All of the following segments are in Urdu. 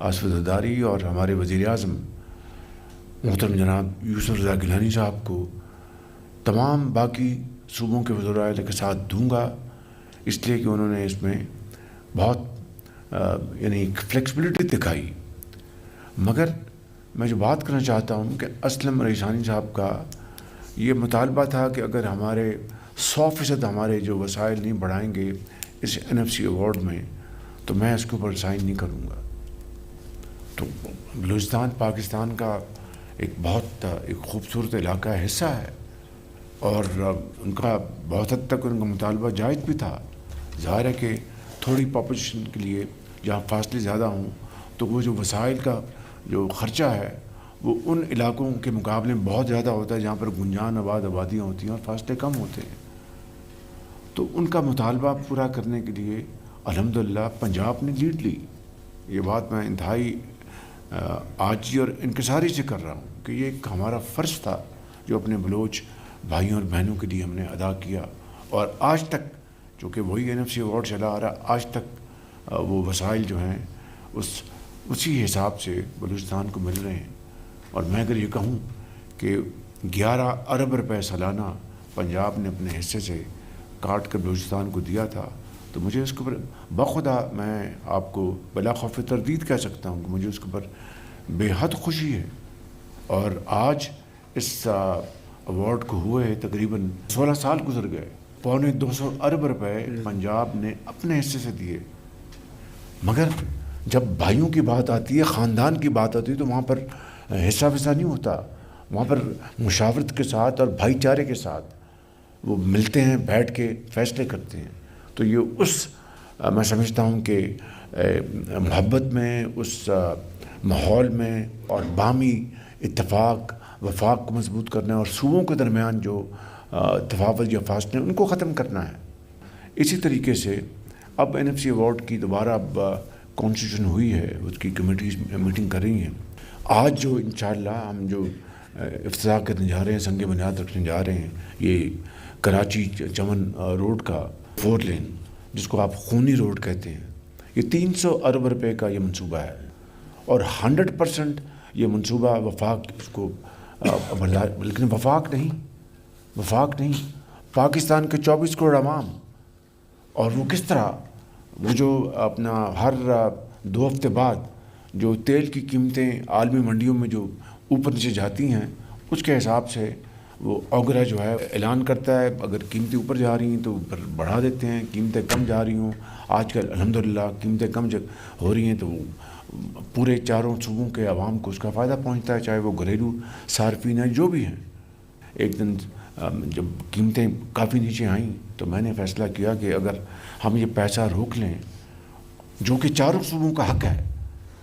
آصف زرداری اور ہمارے وزیر اعظم محترم جناب یوسف رضا گیلانی صاحب کو تمام باقی صوبوں کے وزراء کے ساتھ دوں گا، اس لیے کہ انہوں نے اس میں بہت یعنی فلیکسبلٹی دکھائی۔ مگر میں جو بات کرنا چاہتا ہوں کہ اسلم ریحانی صاحب کا یہ مطالبہ تھا کہ اگر ہمارے 100% ہمارے جو وسائل نہیں بڑھائیں گے اس NFC ایوارڈ میں تو میں اس کے اوپر سائن نہیں کروں گا۔ تو بلوچستان پاکستان کا ایک بہت ایک خوبصورت علاقہ حصہ ہے، اور ان کا بہت حد تک ان کا مطالبہ جائز بھی تھا۔ ظاہر ہے کہ تھوڑی پاپولیشن کے لیے جہاں فاصلے زیادہ ہوں تو وہ جو وسائل کا جو خرچہ ہے وہ ان علاقوں کے مقابلے میں بہت زیادہ ہوتا ہے جہاں پر گنجان آبادیاں ہوتی ہیں اور فاصلے کم ہوتے ہیں۔ تو ان کا مطالبہ پورا کرنے کے لیے الحمدللہ پنجاب نے لیڈ لی۔ یہ بات میں انتہائی عاجزی اور انکساری سے کر رہا ہوں کہ یہ ایک ہمارا فرض تھا جو اپنے بلوچ بھائیوں اور بہنوں کے لیے ہم نے ادا کیا، اور آج تک چونکہ وہی NFC ایوارڈ چلا آ رہا، آج تک وہ وسائل جو ہیں اسی حساب سے بلوچستان کو مل رہے ہیں۔ اور میں اگر یہ کہوں کہ 11 ارب روپے سالانہ پنجاب نے اپنے حصے سے کاٹ کر بلوچستان کو دیا تھا تو مجھے اس کے اوپر بخدا میں آپ کو بلا خوف تردید کہہ سکتا ہوں کہ مجھے اس کے اوپر بے حد خوشی ہے۔ اور آج اس ایوارڈ کو ہوئے تقریباً 16 سال گزر گئے، 250 ارب روپے پنجاب نے اپنے حصے سے دیے۔ مگر جب بھائیوں کی بات آتی ہے، خاندان کی بات آتی ہے تو وہاں پر حصہ وصہ نہیں ہوتا، وہاں پر مشاورت کے ساتھ اور بھائی چارے کے ساتھ وہ ملتے ہیں، بیٹھ کے فیصلے کرتے ہیں۔ تو یہ میں سمجھتا ہوں کہ محبت میں، اس ماحول میں، اور باہمی اتفاق وفاق کو مضبوط کرنا ہے اور صوبوں کے درمیان جو تفاوت یا فاصلے ان کو ختم کرنا ہے۔ اسی طریقے سے اب NFC ایوارڈ کی دوبارہ اب کانسٹیٹیوشن ہوئی ہے، اس کی کمیٹیز میٹنگ کر رہی ہیں۔ آج جو انشاءاللہ ہم جو افتتاح کرنے جا رہے ہیں، سنگ بنیاد رکھنے جا رہے ہیں، یہ کراچی چمن روڈ کا 4 لین جس کو آپ خونی روڈ کہتے ہیں، یہ 300 ارب روپے کا یہ منصوبہ ہے، اور 100% یہ منصوبہ وفاق اس کو لیکن وفاق نہیں پاکستان کے 24 کروڑ عوام، اور وہ کس طرح وہ جو اپنا ہر 2 ہفتے بعد جو تیل کی قیمتیں عالمی منڈیوں میں جو اوپر نیچے جاتی ہیں اس کے حساب سے وہ اوگرا جو ہے اعلان کرتا ہے، اگر قیمتیں اوپر جا رہی ہیں تو اوپر بڑھا دیتے ہیں، قیمتیں کم جا رہی ہوں آج کل الحمدللہ قیمتیں کم ہو رہی ہیں تو پورے چاروں صوبوں کے عوام کو اس کا فائدہ پہنچتا ہے، چاہے وہ گھریلو صارفین ہیں جو بھی ہیں۔ ایک دن جب قیمتیں کافی نیچے آئیں تو میں نے فیصلہ کیا کہ اگر ہم یہ پیسہ روک لیں جو کہ چاروں صوبوں کا حق ہے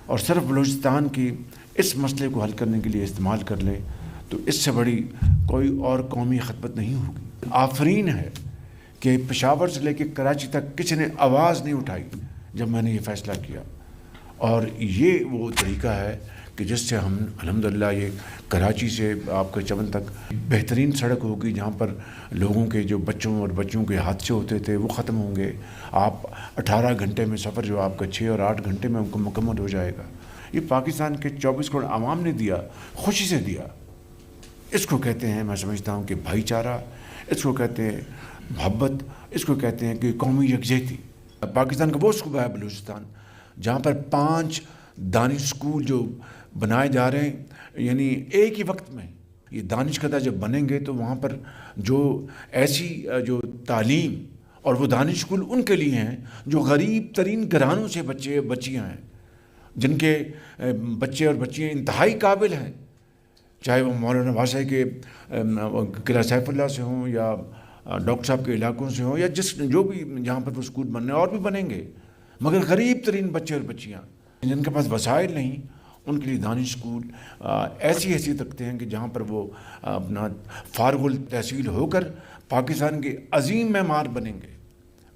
اور صرف بلوچستان کی اس مسئلے کو حل کرنے کے لیے استعمال کر لیں تو اس سے بڑی کوئی اور قومی خدمت نہیں ہوگی۔ آفرین ہے کہ پشاور سے لے کے کراچی تک کسی نے آواز نہیں اٹھائی جب میں نے یہ فیصلہ کیا، اور یہ وہ طریقہ ہے کہ جس سے ہم الحمدللہ یہ کراچی سے آپ کے چمن تک بہترین سڑک ہوگی جہاں پر لوگوں کے جو بچوں کے حادثے ہوتے تھے وہ ختم ہوں گے۔ آپ 18 گھنٹے میں سفر جو آپ کا 6 اور 8 گھنٹے میں مکمل ہو جائے گا۔ یہ پاکستان کے 24 کروڑ عوام نے دیا، خوشی سے دیا۔ اس کو کہتے ہیں، میں سمجھتا ہوں کہ بھائی چارہ، اس کو کہتے ہیں محبت، اس کو کہتے ہیں کہ قومی یکجہتی۔ پاکستان کا وہ صوبہ ہے بلوچستان جہاں پر 5 دانش اسکول جو بنائے جا رہے ہیں، یعنی ایک ہی وقت میں یہ دانش کدہ جب بنیں گے تو وہاں پر جو ایسی جو تعلیم اور وہ دانش اسکول ان کے لیے ہیں جو غریب ترین گھرانوں سے بچیاں ہیں، جن کے بچے اور بچیاں انتہائی قابل ہیں، چاہے وہ مولانا واسع کے قلعہ سیف اللہ سے ہوں یا ڈاکٹر صاحب کے علاقوں سے ہوں یا جو بھی جہاں پر وہ اسکول بننے اور بھی بنیں گے، مگر غریب ترین بچے اور بچیاں جن کے پاس وسائل نہیں ان کے لیے دانش اسکول ایسی حیثیت رکھتے ہیں کہ جہاں پر وہ اپنا فارغ التحصیل ہو کر پاکستان کے عظیم معمار بنیں گے،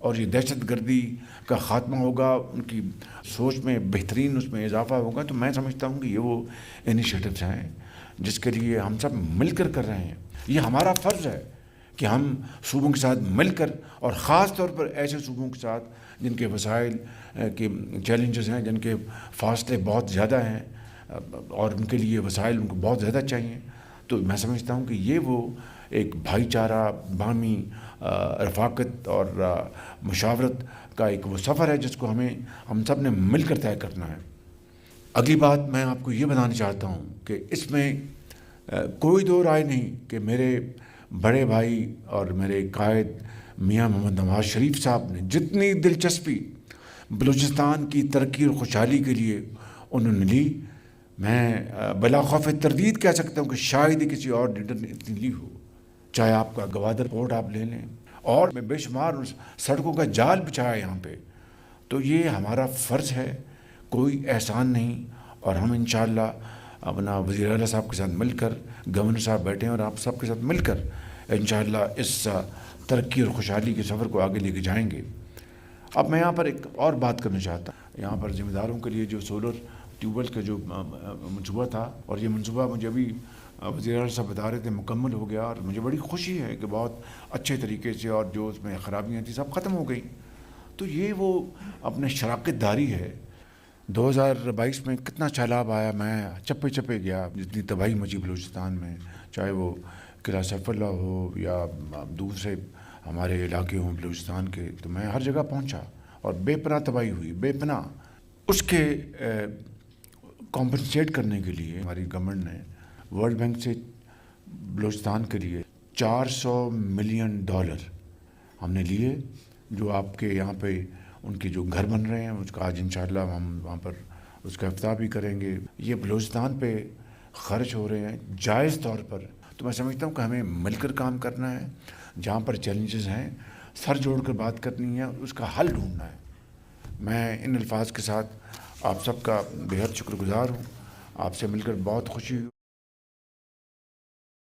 اور یہ دہشت گردی کا خاتمہ ہوگا، ان کی سوچ میں بہترین اس میں اضافہ ہوگا۔ تو میں سمجھتا ہوں کہ یہ وہ انیشیٹوز ہیں جس کے لیے ہم سب مل کر رہے ہیں۔ یہ ہمارا فرض ہے کہ ہم صوبوں کے ساتھ مل کر، اور خاص طور پر ایسے صوبوں کے ساتھ جن کے وسائل کے چیلنجز ہیں، جن کے فاصلے بہت زیادہ ہیں اور ان کے لیے وسائل ان کو بہت زیادہ چاہیے، تو میں سمجھتا ہوں کہ یہ وہ ایک بھائی چارہ، باہمی رفاقت اور مشاورت کا ایک وہ سفر ہے جس کو ہم سب نے مل کر طے کرنا ہے۔ اگلی بات میں آپ کو یہ بتانا چاہتا ہوں کہ اس میں کوئی دو رائے نہیں کہ میرے بڑے بھائی اور میرے قائد میاں محمد نواز شریف صاحب نے جتنی دلچسپی بلوچستان کی ترقی اور خوشحالی کے لیے انہوں نے لی، میں بلا خوف تردید کہہ سکتا ہوں کہ شاید ہی کسی اور لیڈر نے اتنی لی ہو۔ چاہے آپ کا گوادر پورٹ آپ لے لیں، اور میں بے شمار سڑکوں کا جال بچھایا یہاں پہ، تو یہ ہمارا فرض ہے، کوئی احسان نہیں۔ اور ہم انشاءاللہ اپنا وزیر اعلیٰ صاحب کے ساتھ مل کر، گورنر صاحب بیٹھے ہیں اور آپ سب کے ساتھ مل کر انشاءاللہ اس ترقی اور خوشحالی کے سفر کو آگے لے کے جائیں گے۔ اب میں یہاں پر ایک اور بات کرنا چاہتا ہوں، یہاں پر ذمہ داروں کے لیے جو سولر ٹیوب ویل کا جو منصوبہ تھا، اور یہ منصوبہ مجھے ابھی وزیر اعلیٰ صاحب بتا رہے تھے مکمل ہو گیا، اور مجھے بڑی خوشی ہے کہ بہت اچھے طریقے سے، اور جو اس میں خرابیاں تھیں سب ختم ہو گئیں۔ تو یہ وہ اپنے شراکت داری ہے۔ 2022 میں کتنا سیلاب آیا، میں چپے چپے گیا، جتنی تباہی مچی بلوچستان میں، چاہے وہ قلعہ سیف اللہ ہو یا دوسرے ہمارے علاقے ہوں بلوچستان کے، تو میں ہر جگہ پہنچا اور بے پناہ تباہی ہوئی، بے پناہ۔ اس کے کمپنسیٹ کرنے کے لیے ہماری گورنمنٹ نے ورلڈ بینک سے بلوچستان کے لیے $400 ملین ہم نے لیے، جو آپ کے یہاں پہ ان کے جو گھر بن رہے ہیں اس کا آج انشاءاللہ ہم وہاں پر اس کا افتتاح بھی کریں گے۔ یہ بلوچستان پہ خرچ ہو رہے ہیں جائز طور پر، تو میں سمجھتا ہوں کہ ہمیں مل کر کام کرنا ہے، جہاں پر چیلنجز ہیں سر جوڑ کر بات کرنی ہے، اس کا حل ڈھونڈنا ہے۔ میں ان الفاظ کے ساتھ آپ سب کا بے حد شکر گزار ہوں، آپ سے مل کر بہت خوشی ہوئی۔